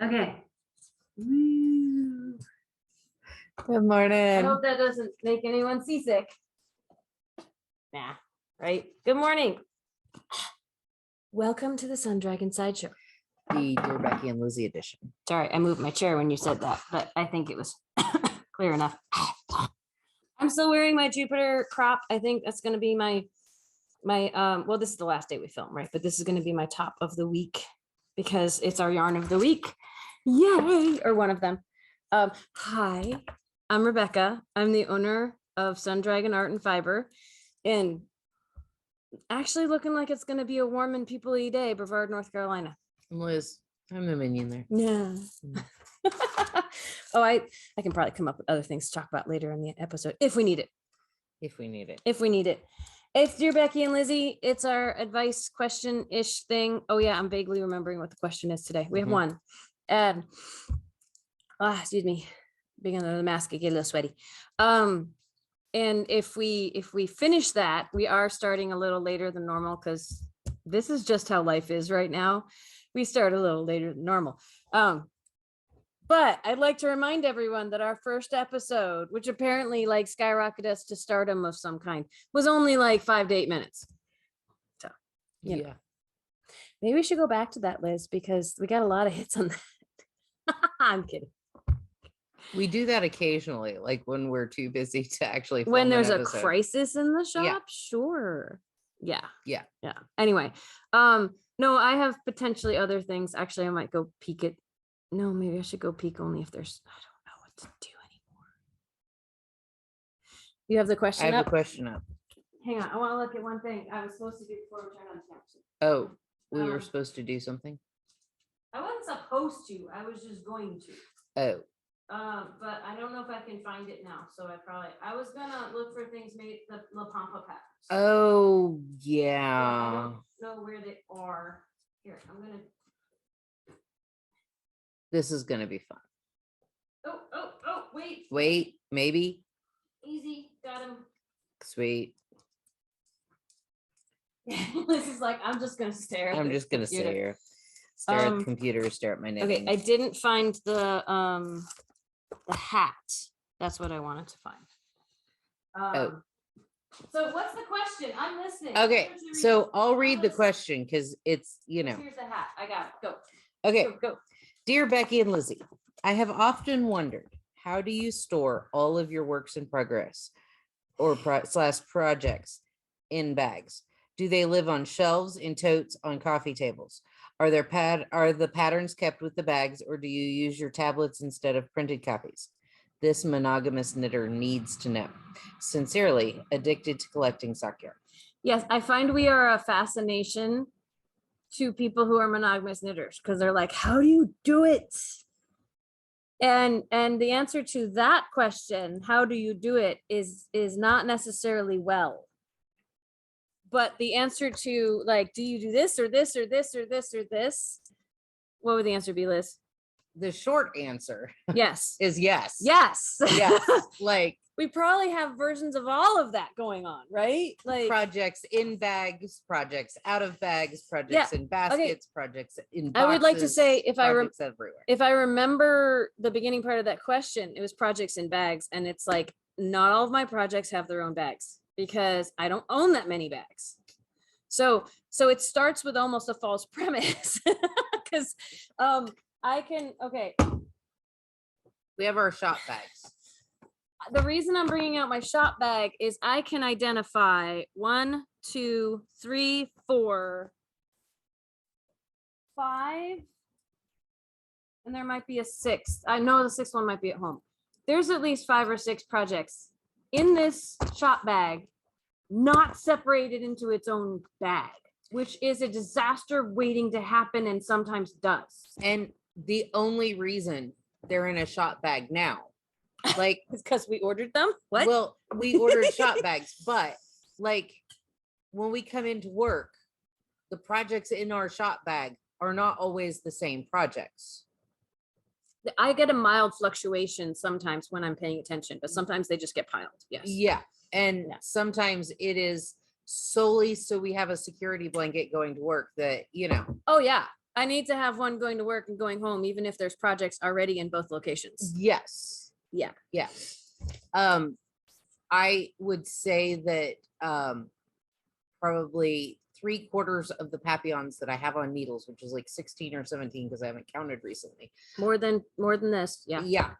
Okay. Woo. Good morning. I hope that doesn't make anyone seasick. Nah, right? Good morning. Welcome to the Sun Dragon Sideshow. The Dear Becky and Lizzie edition. Sorry, I moved my chair when you said that, but I think it was clear enough. I'm still wearing my Jupiter crop. I think that's going to be my well, this is the last day we film, right? But this is going to be my top of the week because it's our yarn of the week. Yay! Or one of them. Hi, I'm Rebecca. I'm the owner of Sun Dragon Art and Fiber, and actually looking like it's going to be a warm and people-y day, Brevard, North Carolina. Liz, I'm a minion there. Yeah. Oh, I can probably come up with other things to talk about later in the episode if we need it. If we need it. If we need it. It's Dear Becky and Lizzie. It's our advice question-ish thing. Oh yeah, I'm vaguely remembering what the question is today. We have one. And excuse me, being under the mask, I get a little sweaty. And if we finish that, we are starting a little later than normal because this is just how life is right now. We start a little later than normal. But I'd like to remind everyone that our first episode, which apparently like skyrocketed us to stardom of some kind, was only like 5 to 8 minutes. So, you know. Maybe we should go back to that, Liz, because we got a lot of hits on that. I'm kidding. We do that occasionally, like when we're too busy to actually film when there's an a episode. crisis in the shop. Yeah. Sure. Yeah. Anyway, no, I have potentially other things. Actually, I might go peek it. No, maybe I should go peek only if there's, I don't know what to do anymore. You have the question I have up? a question up. Hang on, I want to look at one thing I was supposed to do before we turn on the camera. Oh, we were supposed to do something? I wasn't supposed to, I was just going to. Oh. But I don't know if I can find it now. So I was gonna look for things made the Pampa patterns. Oh, Yeah, yeah. I don't know where they are. Here, I'm gonna. This is gonna be fun. Oh, wait. Wait, maybe. Easy, got him. Sweet. This is like, I'm just gonna stare at I'm just gonna computer. stare at the computer, stare at my knitting. Okay, I didn't find the hat. That's what I wanted to find. So what's the question? I'm listening. Okay, so I'll read the question because it's, Here's the hat. I got it. Go. Okay. Go. Dear Becky and Lizzie, I have often wondered, how do you store all of your works in progress or projects in bags? Do they live on shelves, in totes, on coffee tables? Are the patterns kept with the bags, or do you use your tablets instead of printed copies? This monogamous knitter needs to know. Sincerely, addicted to collecting sock yarn. Yes, I find we are a fascination to people who are monogamous knitters because they're like, how do you do it? And the answer to that question, how do you do it, is not necessarily well. But the answer to, like, do you do this or this or this or this or this? What would the answer be, Liz? The short answer, yes, is yes. Yes. Like, we probably have versions of all of that going on, right? Like projects in bags, projects out of bags, projects in baskets, projects in boxes. I would like to say, if I remember the beginning part of that question, it was projects in bags, and it's like, not all of my projects have their own bags because I don't own that many bags. So it starts with almost a false premise because we have our shop bags. The reason I'm bringing out my shop bag is I can identify 1, 2, 3, 4, 5, and there might be a 6th. I know the 6th one might be at home. There's at least 5 or 6 projects in this shop bag, not separated into its own bag, which is a disaster waiting to happen and sometimes does. And the only reason they're in a shop bag now, like, it's because we ordered them. What? Well, we ordered shop bags, but like when we come into work, the projects in our shop bag are not always the same projects. I get a mild fluctuation sometimes when I'm paying attention, but sometimes they just get piled. Yes. Yeah. And sometimes it is solely so we have a security blanket going to work that, you know. Oh yeah. I need to have one going to work and going home, even if there's projects already in both locations. Yes. Yeah. Yes. I would say that probably 3/4 of the papillons that I have on needles, which is like 16 or 17 because I haven't counted recently. More than this. Yeah. Yeah.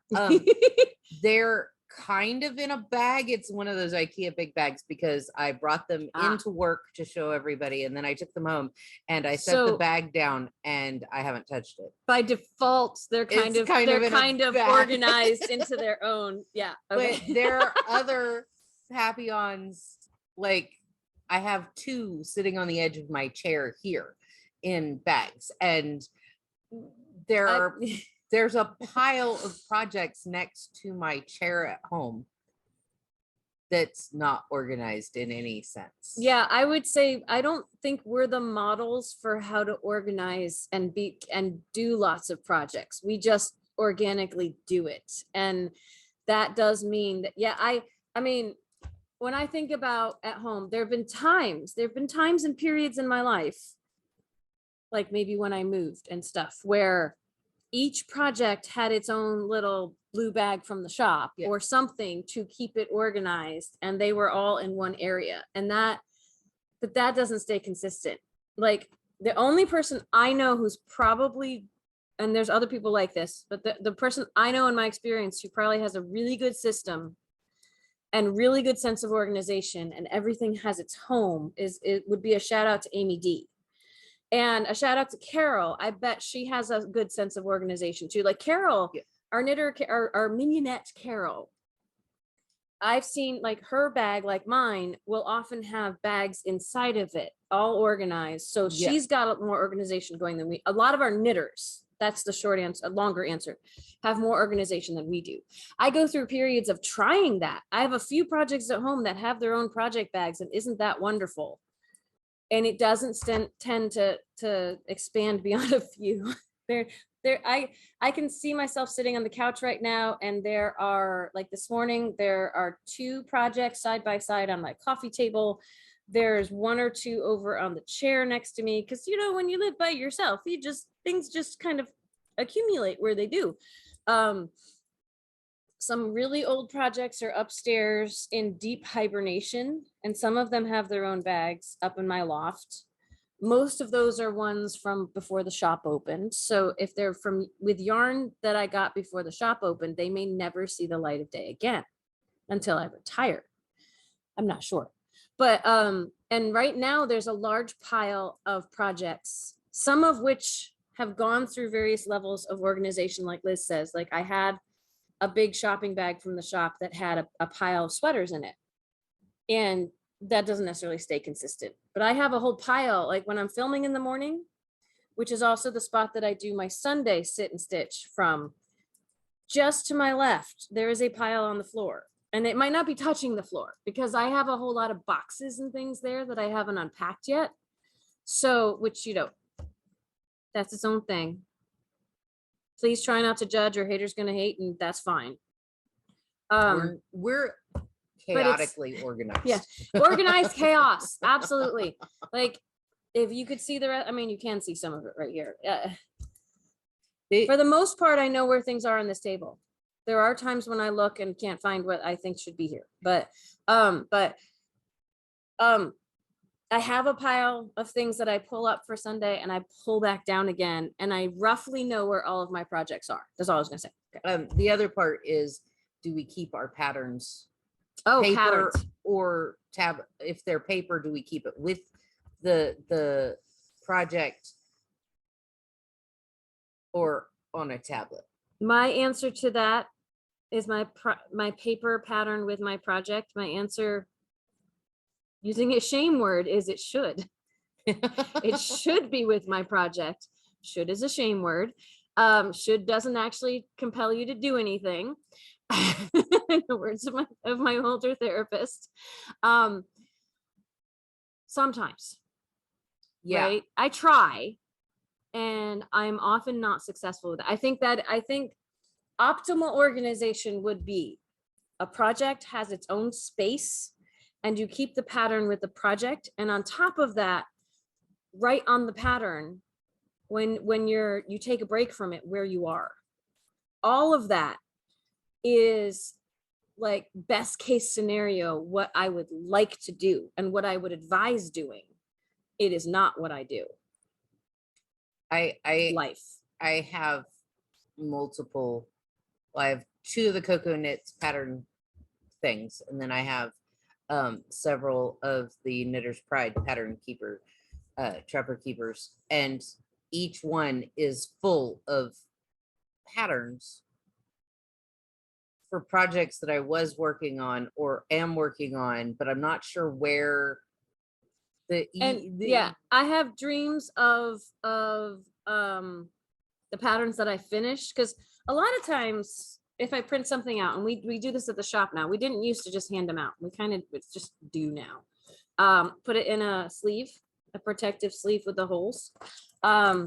They're kind of in a bag. It's one of those IKEA big bags because I brought them into work to show everybody, and then I took them home and I set the bag down and I haven't touched it. By default, they're kind of organized into their own. Yeah. Okay. But there are other papillons, like I have 2 sitting on the edge of my chair here in bags, and there's a pile of projects next to my chair at home that's not organized in any sense. Yeah, I would say I don't think we're the models for how to organize and do lots of projects. We just organically do it. And that does mean that, yeah, I mean, when I think about at home, there have been times and periods in my life, like maybe when I moved and stuff, where each project had its own little blue bag from the shop or something to keep it organized, and they were all in one area. And that doesn't stay consistent. Like the only person I know who's probably, and there's other people like this, but the person I know in my experience who probably has a really good system and really good sense of organization and everything has its home it would be a shout out to Amy D. And a shout out to Carol. I bet she has a good sense of organization too. Like Carol, our knitter, our mignonette Carol. I've seen like her bag, like mine, will often have bags inside of it, all organized. So she's got more organization going than we. A lot of our knitters, that's the short answer, a longer answer, have more organization than we do. I go through periods of trying that. I have a few projects at home that have their own project bags, and isn't that wonderful? And it doesn't tend to expand beyond a few. I can see myself sitting on the couch right now, and there are, like this morning, there are 2 projects side by side on my coffee table. There's 1 or 2 over on the chair next to me, because you know, when you live by yourself, things just kind of accumulate where they do. Some really old projects are upstairs in deep hibernation, and some of them have their own bags up in my loft. Most of those are ones from before the shop opened. So if they're with yarn that I got before the shop opened, they may never see the light of day again until I retire. I'm not sure. But and right now there's a large pile of projects, some of which have gone through various levels of organization, like Liz says. Like I had a big shopping bag from the shop that had a pile of sweaters in it. And that doesn't necessarily stay consistent. But I have a whole pile, like when I'm filming in the morning, which is also the spot that I do my Sunday sit and stitch from, just to my left, there is a pile on the floor. And it might not be touching the floor because I have a whole lot of boxes and things there that I haven't unpacked yet. So, which, you know, that's its own thing. Please try not to judge, or haters gonna hate, and that's fine. We're chaotically organized. Yeah, organized chaos. Absolutely. Like if you could see the rest, I mean, you can see some of it right here. For the most part, I know where things are on this table. There are times when I look and can't find what I think should be here, but I have a pile of things that I pull up for Sunday and I pull back down again, and I roughly know where all of my projects are. That's all I was gonna say. Okay. The other part is, do we keep our patterns? Paper patterns. Or tab? If they're paper, do we keep it with the project or on a tablet? My answer to that is my paper pattern with my project. My answer, using a shame word, is it should. It should be with my project. Should is a shame word. Should doesn't actually compel you to do anything. In the words of my older therapist. Sometimes. Yeah. Right? I try, and I'm often not successful with it. I think optimal organization would be a project has its own space, and you keep the pattern with the project, and on top of that, right on the pattern, when you take a break from it, where you are. All of that is like best case scenario, what I would like to do and what I would advise doing. It is not what I do. Life. I have multiple, well, I have 2 of the cocoa knits pattern things, and then I have several of the Knitter's Pride pattern keeper trapper keepers, and each one is full of patterns for projects that I was working on or am working on, but I'm not sure where yeah, I have dreams of the patterns that I finished, because a lot of times if I print something out, and we do this at the shop now, we didn't used to just hand them out, we kind of just do now. Put it in a sleeve, a protective sleeve with the holes. I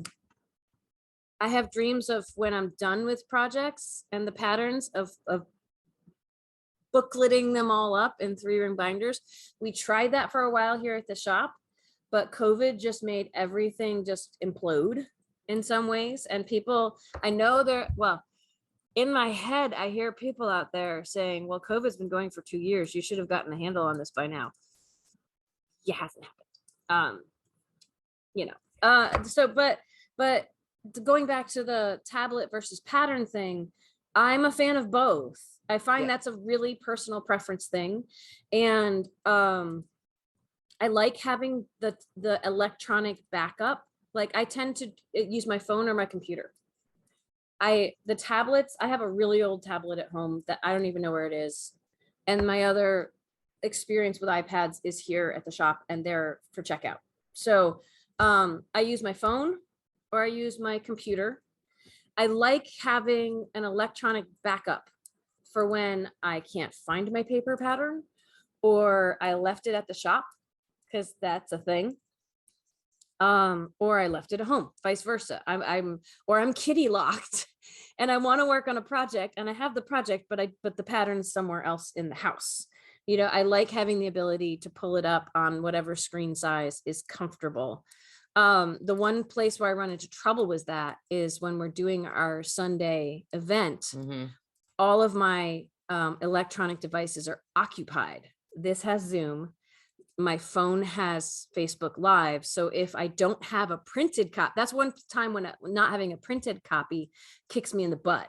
have dreams of when I'm done with projects and the patterns of bookletting them all up in 3-ring binders. We tried that for a while here at the shop, but COVID just made everything just implode in some ways. And people, I know well, in my head, I hear people out there saying, well, COVID's been going for 2 years. You should have gotten a handle on this by now. Yeah, hasn't happened. But going back to the tablet versus pattern thing, I'm a fan of both. I find that's a really personal preference thing. And I like having the electronic backup. Like I tend to use my phone or my computer. The tablets, I have a really old tablet at home that I don't even know where it is. And my other experience with iPads is here at the shop, and they're for checkout. So I use my phone or I use my computer. I like having an electronic backup for when I can't find my paper pattern or I left it at the shop, because that's a thing. Or I left it at home, vice versa. I'm kitty locked and I want to work on a project and I have the project, but the pattern's somewhere else in the house. You know, I like having the ability to pull it up on whatever screen size is comfortable. The one place where I run into trouble with that is when we're doing our Sunday event. Mm-hmm. All of my electronic devices are occupied. This has Zoom. My phone has Facebook Live. So if I don't have a printed copy, that's one time when not having a printed copy kicks me in the butt,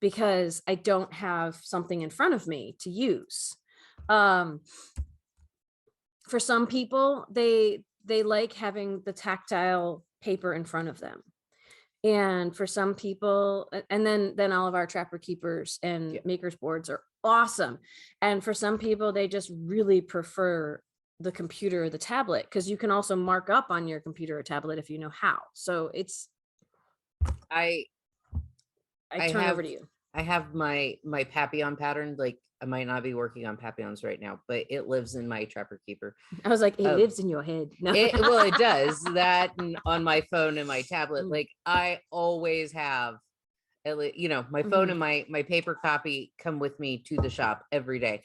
because I don't have something in front of me to use. For some people, they like having the tactile paper in front of them. And for some people, and then all of our trapper keepers and makers boards are awesome. And for some people, they just really prefer the computer or the tablet, because you can also mark up on your computer or tablet if you know how. So it's I turn over to you. I have my Papillon pattern. Like I might not be working on Papillons right now, but it lives in my trapper keeper. I was like, it lives in your head. No. Well, it does that on my phone and my tablet. Like I always have, my phone and my paper copy come with me to the shop every day.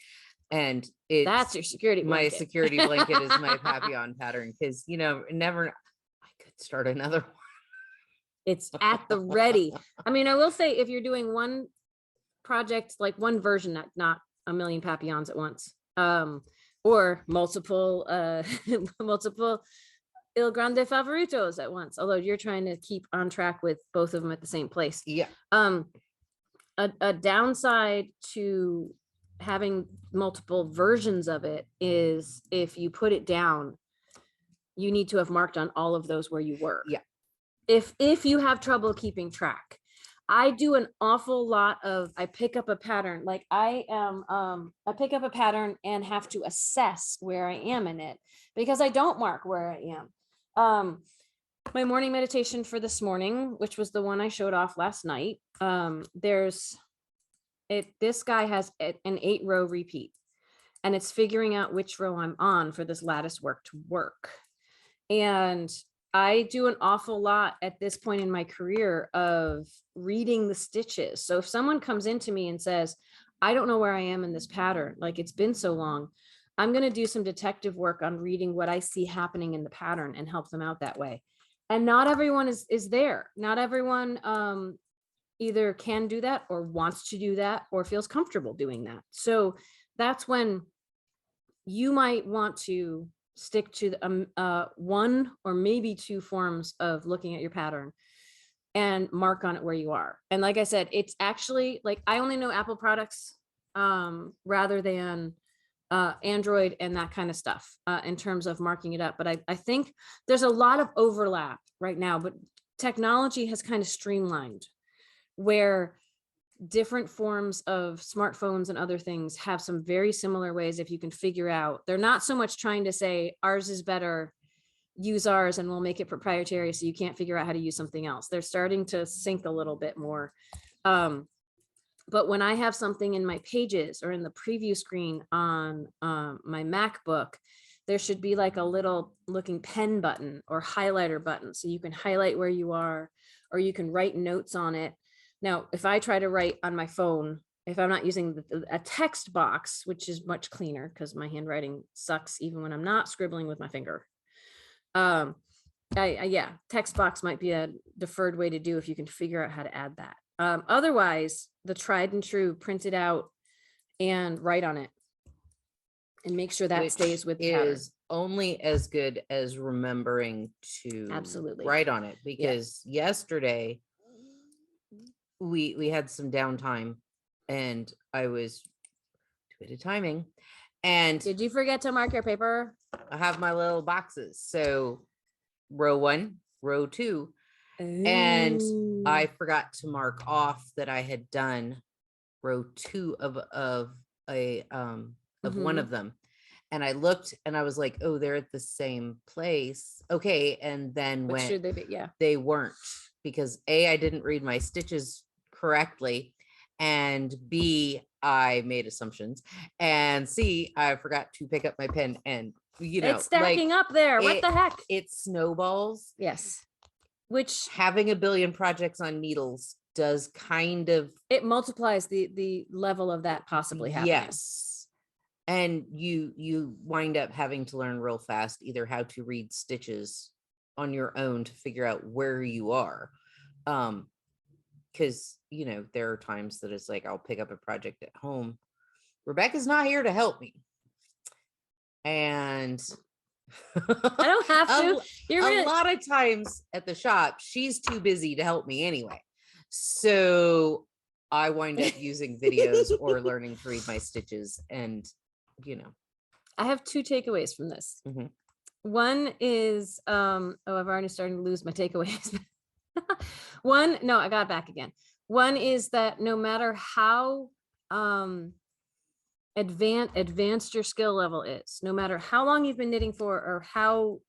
And that's your security blanket. My security blanket is my Papillon pattern, because I could start another one. It's at the ready. I mean, I will say, if you're doing one project, like one version, not a million Papillons at once, or multiple Il Grande Favoritos at once, although you're trying to keep on track with both of them at the same place. Yeah. A downside to having multiple versions of it is if you put it down, you need to have marked on all of those where you were. Yeah. If you have trouble keeping track, I do an awful lot of, I pick up a pattern, like I pick up a pattern and have to assess where I am in it, because I don't mark where I am. My morning meditation for this morning, which was the one I showed off last night, this guy has an 8-row repeat, and it's figuring out which row I'm on for this lattice work to work. And I do an awful lot at this point in my career of reading the stitches. So if someone comes into me and says, I don't know where I am in this pattern, like it's been so long, I'm going to do some detective work on reading what I see happening in the pattern and help them out that way. And not everyone is there. Not everyone either can do that or wants to do that or feels comfortable doing that. So that's when you might want to stick to the, one or maybe two forms of looking at your pattern and mark on it where you are. And like I said, it's actually like, I only know Apple products rather than Android and that kind of stuff in terms of marking it up. But I think there's a lot of overlap right now, but technology has kind of streamlined where different forms of smartphones and other things have some very similar ways. If you can figure out, they're not so much trying to say ours is better, use ours and we'll make it proprietary so you can't figure out how to use something else. They're starting to sync a little bit more. But when I have something in my pages or in the preview screen on my MacBook, there should be like a little looking pen button or highlighter button. So you can highlight where you are, or you can write notes on it. Now, if I try to write on my phone, if I'm not using a text box, which is much cleaner because my handwriting sucks even when I'm not scribbling with my finger. Yeah, text box might be a deferred way to do if you can figure out how to add that. Otherwise, the tried and true, print it out and write on it and make sure that stays with the pattern. Is only as good as remembering to Absolutely write on it, because yesterday we had some downtime and I was too bit of timing. And did you forget to mark your paper? I have my little boxes. So row 1, row 2. And I forgot to mark off that I had done row 2 of one of them. And I looked and I was like, oh, they're at the same place. Okay. And then But when should they be? Yeah. they weren't, because A, I didn't read my stitches correctly, and B, I made assumptions, and C, I forgot to pick up my pen, and it's stacking up there. What the heck? It snowballs. Yes. Which having a billion projects on needles does kind of, it multiplies the level of that possibly happening. Yes. And you wind up having to learn real fast either how to read stitches on your own to figure out where you are. Because there are times that it's like I'll pick up a project at home. Rebecca's not here to help me. And I don't have to. A lot of times at the shop, she's too busy to help me anyway. So I wind up using videos or learning to read my stitches. And, I have 2 takeaways from this. Mm-hmm. One is, I've already started to lose my takeaways. One, no, I got it back again. One is that no matter how advanced your skill level is, no matter how long you've been knitting for or how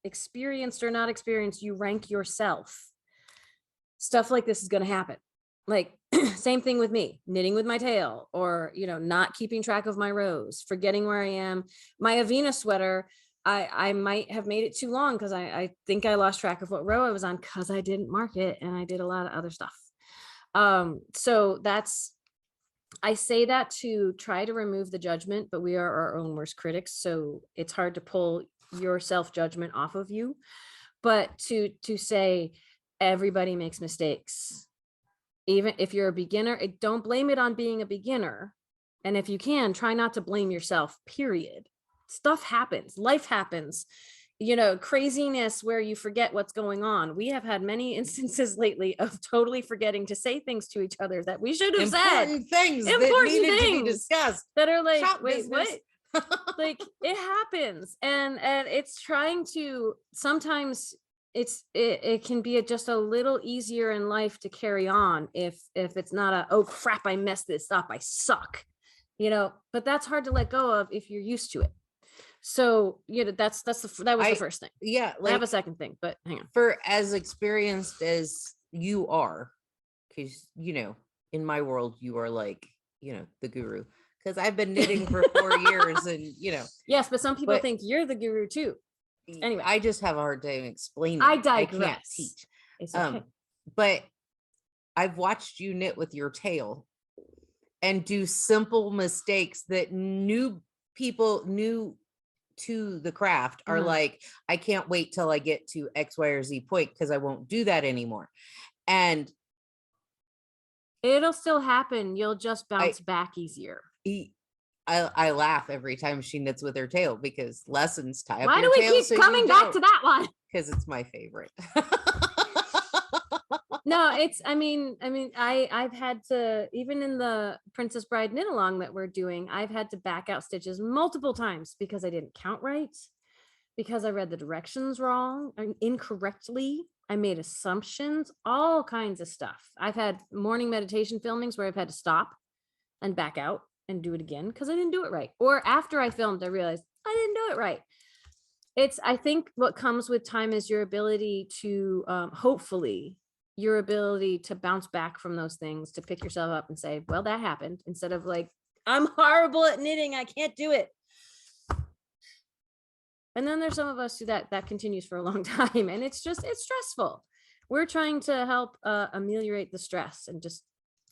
experienced or not experienced you rank yourself, stuff like this is going to happen. Like same thing with me, knitting with my tail, or not keeping track of my rows, forgetting where I am. My Avena sweater, I might have made it too long because I think I lost track of what row I was on because I didn't mark it and I did a lot of other stuff. So I say that to try to remove the judgment, but we are our own worst critics. So it's hard to pull your self-judgment off of you, but to say everybody makes mistakes. Even if you're a beginner, don't blame it on being a beginner. And if you can, try not to blame yourself, period. Stuff happens, life happens, craziness where you forget what's going on. We have had many instances lately of totally forgetting to say things to each other that we should have said. Important things that needed to be discussed. That are like, Shop wait, business. what? Like it happens. And it's trying to, sometimes it can be just a little easier in life to carry on if it's not oh crap, I messed this up, I suck, but that's hard to let go of if you're used to it. So that was the first thing. Yeah, I have a second thing, but hang on. For as experienced as you are, because in my world you are like the guru, because I've been knitting for 4 years, and yes, but some people think you're the guru too. Anyway, I just have a hard time explaining. I digress. I can't teach. It's okay. But I've watched you knit with your tail and do simple mistakes that new to the craft are Uh-huh. like, I can't wait till I get to X, Y, or Z point because I won't do that anymore. And It'll still happen. You'll just I bounce back easier. I laugh every time she knits with her tail because lessons tie up Why your do we tail keep so coming back to that one? because it's my favorite. No, it's, I've had to, even in the Princess Bride knit along that we're doing, I've had to back out stitches multiple times because I didn't count right, because I read the directions wrong or incorrectly. I made assumptions, all kinds of stuff. I've had morning meditation filmings where I've had to stop and back out and do it again because I didn't do it right. Or after I filmed, I realized I didn't do it right. I think what comes with time is your ability to, hopefully, your ability to bounce back from those things, to pick yourself up and say, well, that happened, instead of like, I'm horrible at knitting, I can't do it. And then there's some of us who that continues for a long time, and it's stressful. We're trying to help ameliorate the stress and just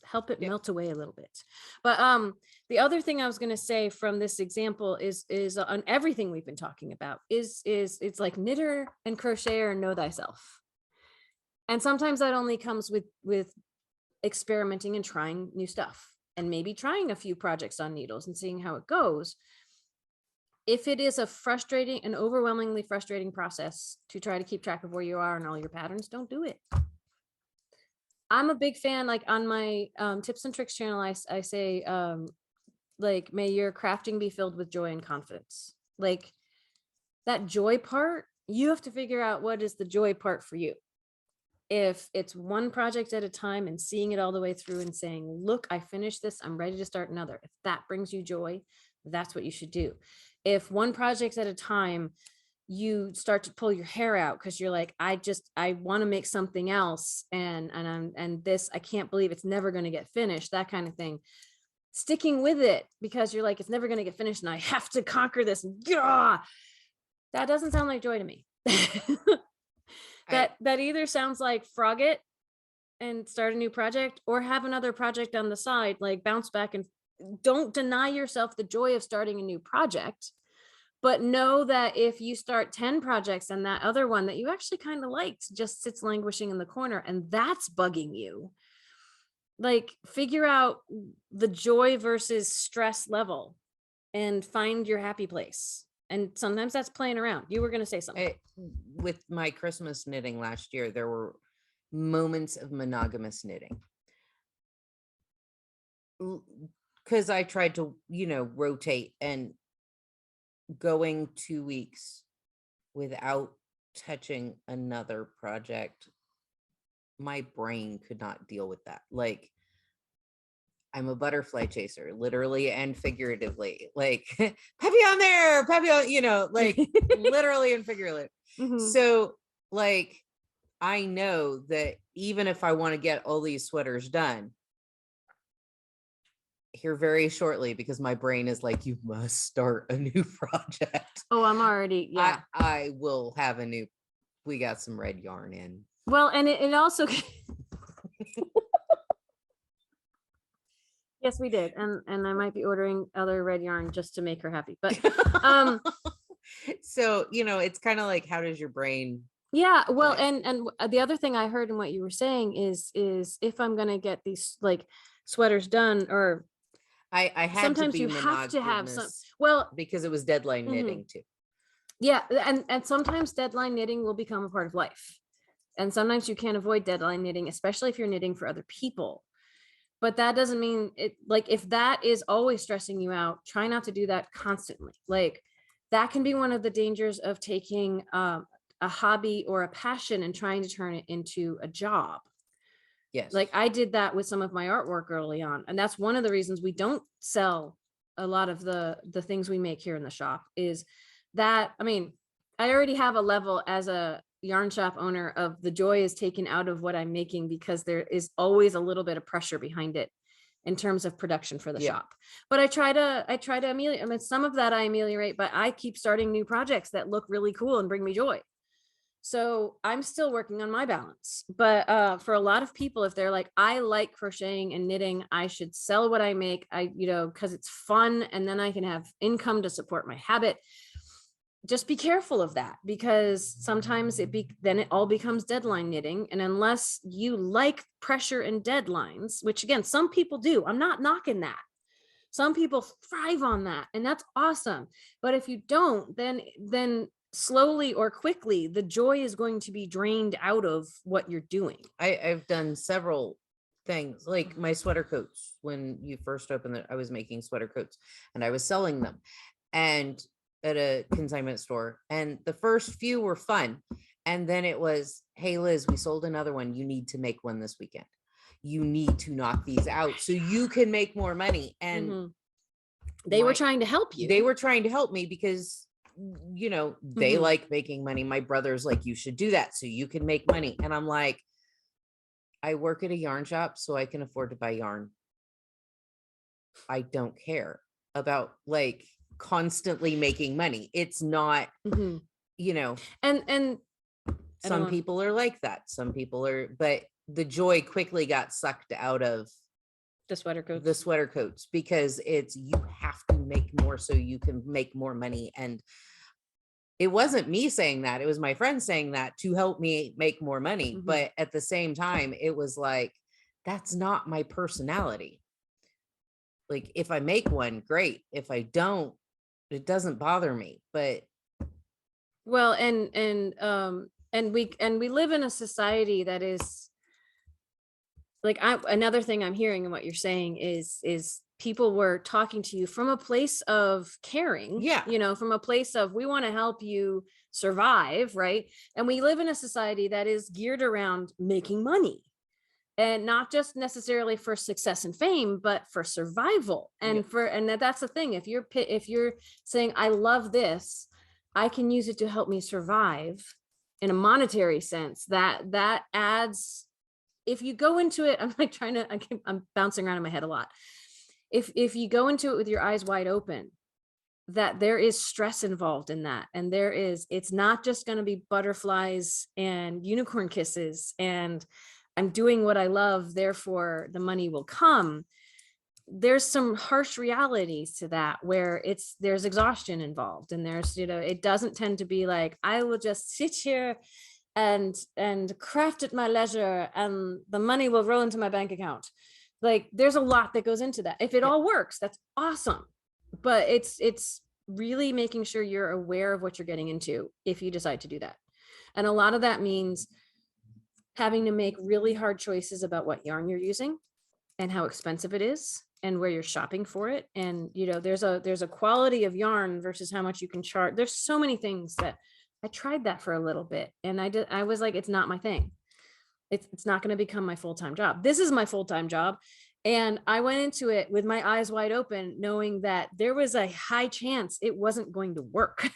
help it melt away a little bit. But the other thing I was going to say from this example is on everything we've been talking about is it's like knitter and crocheter and know thyself. And sometimes that only comes with experimenting and trying new stuff, and maybe trying a few projects on needles and seeing how it goes. If it is an overwhelmingly frustrating process to try to keep track of where you are and all your patterns, don't do it. I'm a big fan, like on my tips and tricks channel, I say, like, may your crafting be filled with joy and confidence. Like, that joy part, you have to figure out what is the joy part for you. If it's one project at a time and seeing it all the way through and saying, look, I finished this, I'm ready to start another. If that brings you joy, that's what you should do. If one project at a time, you start to pull your hair out because you're like, I want to make something else, and this, I can't believe it's never going to get finished, that kind of thing. Sticking with it because you're like, it's never going to get finished and I have to conquer this. That doesn't sound like joy to me. That either sounds like frog it and start a new project, or have another project on the side, like bounce back, and don't deny yourself the joy of starting a new project. But know that if you start 10 projects and that other one that you actually kind of liked just sits languishing in the corner and that's bugging you, like, figure out the joy versus stress level and find your happy place. And sometimes that's playing around. You were going to say something. With my Christmas knitting last year, there were moments of monogamous knitting. Because I tried to, rotate, and going 2 weeks without touching another project, my brain could not deal with that. Like, I'm a butterfly chaser, literally and figuratively. Like, papillon there, papillon, like literally and figuratively. Mm-hmm. So, like, I know that even if I want to get all these sweaters done here very shortly, because my brain is like, you must start a new project. Oh, I'm already, yeah. I will have we got some red yarn in. Well, and it also... Yes, we did. And I might be ordering other red yarn just to make her happy. But so, it's kind of like, how does your brain... Yeah, well, and the other thing I heard in what you were saying is if I'm going to get these like sweaters done, or I had sometimes to be you have to have some, because it was deadline knitting too. Yeah, and sometimes deadline knitting will become a part of life. And sometimes you can't avoid deadline knitting, especially if you're knitting for other people. But that doesn't mean it, like, if that is always stressing you out, try not to do that constantly. Like, that can be one of the dangers of taking a hobby or a passion and trying to turn it into a job. Yes. Like, I did that with some of my artwork early on. And that's one of the reasons we don't sell a lot of the things we make here in the shop, is that, I already have a level as a yarn shop owner of the joy is taken out of what I'm making, because there is always a little bit of pressure behind it in terms of production for the shop. But I try to ameliorate, some of that I ameliorate, but I keep starting new projects that look really cool and bring me joy. So I'm still working on my balance. But for a lot of people, if they're like, I like crocheting and knitting, I should sell what I make, because it's fun and then I can have income to support my habit. just be careful of that, because sometimes then it all becomes deadline knitting. And unless you like pressure and deadlines, which again, some people do, I'm not knocking that. Some people thrive on that, and that's awesome. But if you don't, then slowly or quickly, the joy is going to be drained out of what you're doing. I've done several things, like my sweater coats. When you first opened it, I was making sweater coats and I was selling them, and at a consignment store, and the first few were fun. And then it was, hey Liz, we sold another one. You need to make one this weekend. You need to knock these out so you can make more money. And they were trying to help you. They were trying to help me because, you know, they like making money. My brother's like, you should do that so you can make money. And I'm like, I work at a yarn shop so I can afford to buy yarn. I don't care about like constantly making money. It's not, you know, and some people are like that. Some people are, but the joy quickly got sucked out of the sweater coats, because it's, you have to make more so you can make more money. And it wasn't me saying that, it was my friend saying that to help me make more money. But at the same time, it was like, that's not my personality. Like, if I make one, great. If I don't, it doesn't bother me. But well, and we live in a society that is like, another thing I'm hearing in what you're saying is people were talking to you from a place of caring, you know, from a place of, we want to help you survive, right? And we live in a society that is geared around making money, and not just necessarily for success and fame, but for survival. And that's the thing. If you're saying, I love this, I can use it to help me survive in a monetary sense, that adds, if you go into it, I'm like I'm bouncing around in my head a lot. If you go into it with your eyes wide open, that there is stress involved in that. And it's not just going to be butterflies and unicorn kisses and I'm doing what I love, therefore the money will come. There's some harsh realities to that, where there's exhaustion involved, and there's, you know, it doesn't tend to be like, I will just sit here and craft at my leisure and the money will roll into my bank account. Like, there's a lot that goes into that. If it all works, that's awesome. But it's really making sure you're aware of what you're getting into if you decide to do that. And a lot of that means having to make really hard choices about what yarn you're using and how expensive it is and where you're shopping for it. And, you know, there's a quality of yarn versus how much you can charge. There's so many things that I tried that for a little bit, and I was like, it's not my thing. It's not going to become my full-time job. This is my full-time job. And I went into it with my eyes wide open, knowing that there was a high chance it wasn't going to work.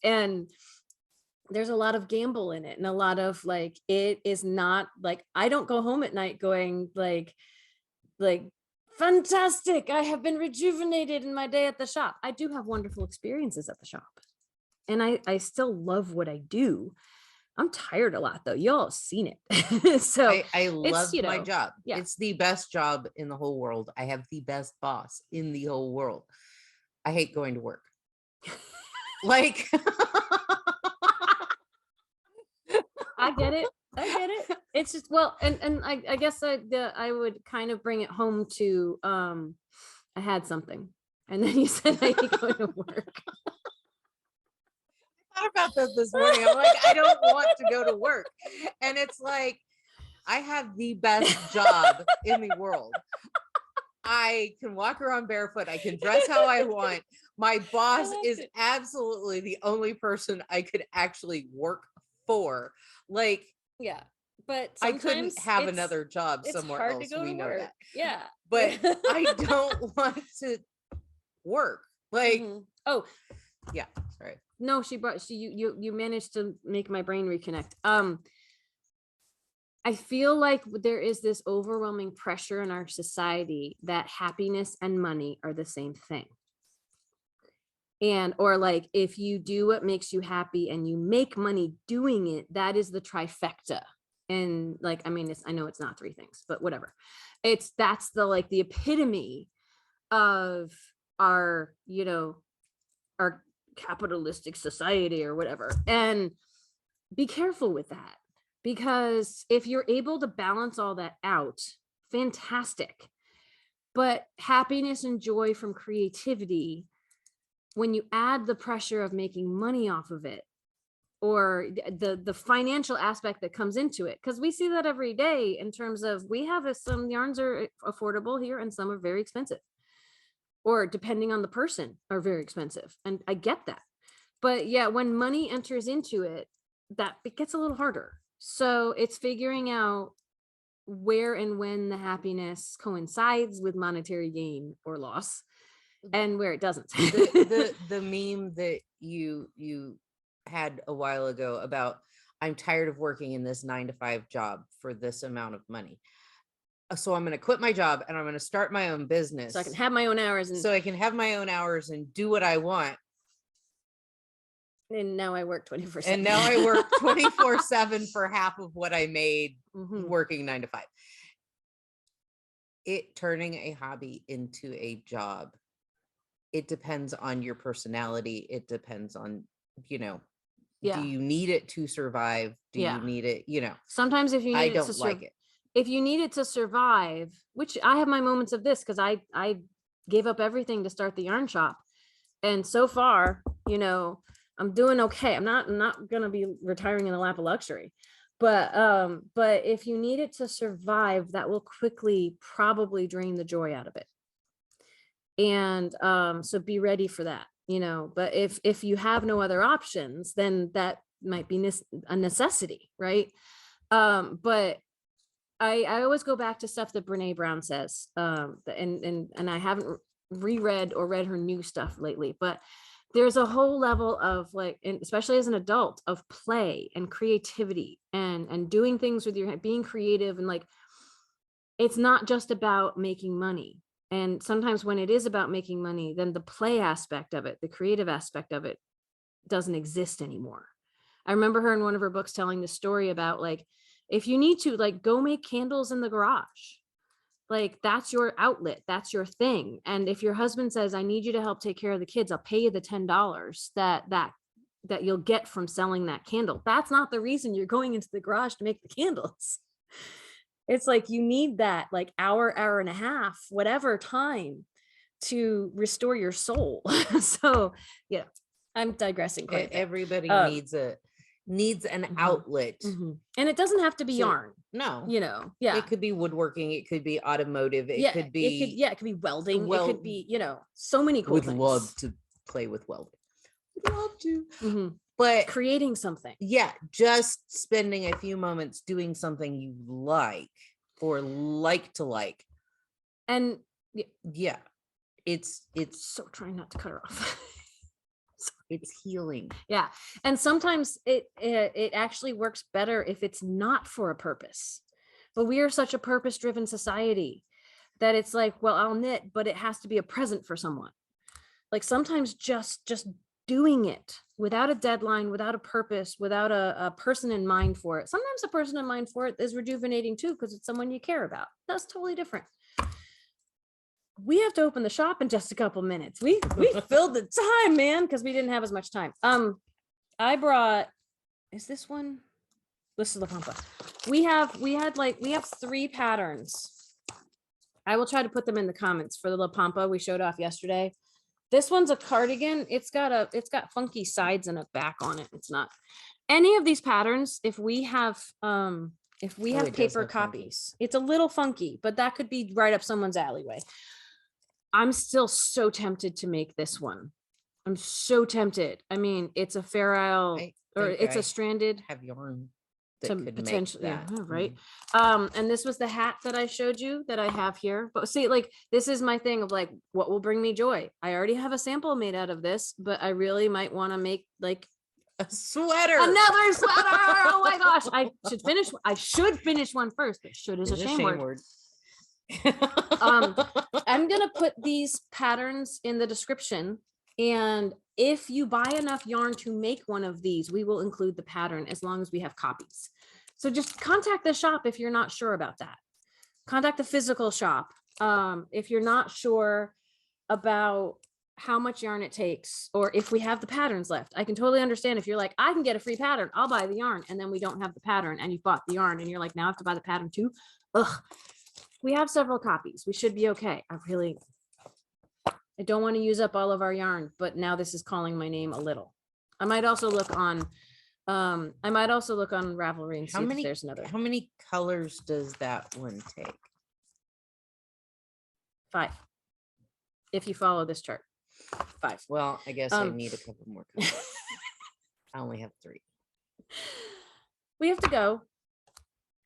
And there's a lot of gamble in it, and a lot of like, it is not like, I don't go home at night going like fantastic, I have been rejuvenated in my day at the shop. I do have wonderful experiences at the shop, and I still love what I do. I'm tired a lot though. Y'all have seen it. So I love my job. Yeah. It's the best job in the whole world. I have the best boss in the whole world. I hate going to work. Like, I get it. It's just, well, and I guess I would kind of bring it home to, I had something, and then you said I hate going to work. I thought about that this morning. I'm like, I don't want to go to work. And it's like, I have the best job in the world. I can walk around barefoot. I can dress how I want. My boss is absolutely the only person I could actually work for. Like, yeah, but I couldn't have another job somewhere else. We know that. Yeah, but I don't want to work. Like, oh yeah, sorry. No, you managed to make my brain reconnect. I feel like there is this overwhelming pressure in our society that happiness and money are the same thing. And, or like, if you do what makes you happy and you make money doing it, that is the trifecta. And like, I mean, I know it's not three things, but whatever. That's the, like, the epitome of our, you know, our capitalistic society or whatever. And be careful with that, because if you're able to balance all that out, fantastic. But happiness and joy from creativity, when you add the pressure of making money off of it, or the financial aspect that comes into it, because we see that every day in terms of, we have some yarns are affordable here and some are very expensive, or depending on the person are very expensive, and I get that. But yeah, when money enters into it, that it gets a little harder. So it's figuring out where and when the happiness coincides with monetary gain or loss, and where it doesn't. The meme that you had a while ago about, I'm tired of working in this 9-to-5 job for this amount of money, so I'm going to quit my job and I'm going to start my own business So I can have my own hours, and do what I want. And now I work 24/7. And now I work 24/7 for half of what I made working 9-to-5. It turning a hobby into a job, it depends on your personality. It depends on, do you need it to survive? Do you need it? Sometimes if you need I it don't to like it. If you need it to survive, which I have my moments of this, because I gave up everything to start the yarn shop, and so far, I'm doing okay. I'm not gonna be retiring in the lap of luxury, but if you need it to survive, that will quickly probably drain the joy out of it. And so be ready for that, but if you have no other options, then that might be a necessity, right? But I always go back to stuff that Brene Brown says, and I haven't reread or read her new stuff lately, but there's a whole level of and especially as an adult, of play and creativity and doing things with your, being creative, and it's not just about making money. And sometimes when it is about making money, then the play aspect of it, the creative aspect of it, doesn't exist anymore. I remember her in one of her books telling the story about if you need to go make candles in the garage, that's your outlet, that's your thing. And if your husband says, I need you to help take care of the kids, I'll pay you the $10 that you'll get from selling that candle. That's not the reason you're going into the garage to make the candles. It's you need that hour and a half, whatever time, to restore your soul. So yeah, I'm digressing quite a bit. Everybody needs an outlet. And it doesn't have to be yarn. No. Yeah. It could be woodworking, it could be automotive, it could be it could be welding, it could be, so many cool things. Would love to play with welding. Would love to. But creating something. Yeah, just spending a few moments doing something you like or like to like. And yeah, it's so trying not to cut her off. It's healing. Yeah. And sometimes it actually works better if it's not for a purpose. But we are such a purpose-driven society that it's well, I'll knit, but it has to be a present for someone. Sometimes just doing it without a deadline, without a purpose, without a person in mind for it. Sometimes a person in mind for it is rejuvenating too, because it's someone you care about. That's totally different. We have to open the shop in just a couple minutes. We filled the time, man, because we didn't have as much time. I brought, is this one? This is the Pampa. We have 3 patterns. I will try to put them in the comments for the La Pampa we showed off yesterday. This one's a cardigan. It's got funky sides and a back on it. It's not any of these patterns. If we have paper copies, it's a little funky, but that could be right up someone's alleyway. I'm still so tempted to make this one. I'm so tempted. I mean, it's a Fair Isle, or it's a stranded. Have yarn to potentially, yeah, right. And this was the hat that I showed you that I have here. But see, this is my thing of what will bring me joy. I already have a sample made out of this, but I really might want to make a sweater, another sweater. Oh my gosh, I should finish one first, but should is a shame word. I'm gonna put these patterns in the description, and if you buy enough yarn to make one of these, we will include the pattern as long as we have copies. So just contact the shop if you're not sure about that. Contact the physical shop if you're not sure about how much yarn it takes, or if we have the patterns left. I can totally understand if you're like, I can get a free pattern, I'll buy the yarn, and then we don't have the pattern and you bought the yarn and you're like, now I have to buy the pattern too. Ugh. We have several copies. We should be okay. I don't want to use up all of our yarn, but now this is calling my name a little. I might also look on Ravelry and see if there's another. How many colors does that one take? 5. If you follow this chart. 5. Well, I guess I need a couple more colors. I only have 3. We have to go.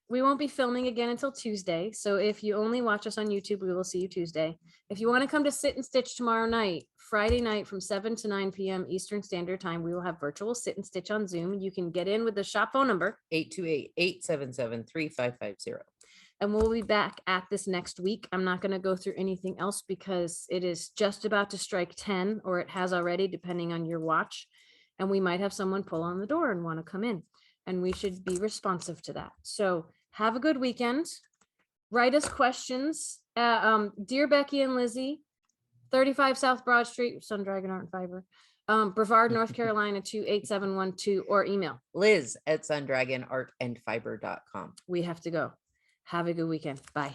We won't be filming again until Tuesday. So if you only watch us on YouTube, we will see you Tuesday. If you want to come to Sit and Stitch tomorrow night, Friday night from 7 to 9 p.m. Eastern Standard Time, we will have virtual Sit and Stitch on Zoom. You can get in with the shop phone number 828-877-3550. And we'll be back at this next week. I'm not going to go through anything else because it is just about to strike 10, or it has already, depending on your watch. And we might have someone pull on the door and want to come in, and we should be responsive to that. So have a good weekend. Write us questions. Dear Becky and Lizzie, 35 South Broad Street, Sun Dragon Art and Fiber, Brevard, North Carolina 28712, or email Liz@sundragonartandfiber.com. We have to go. Have a good weekend. Bye.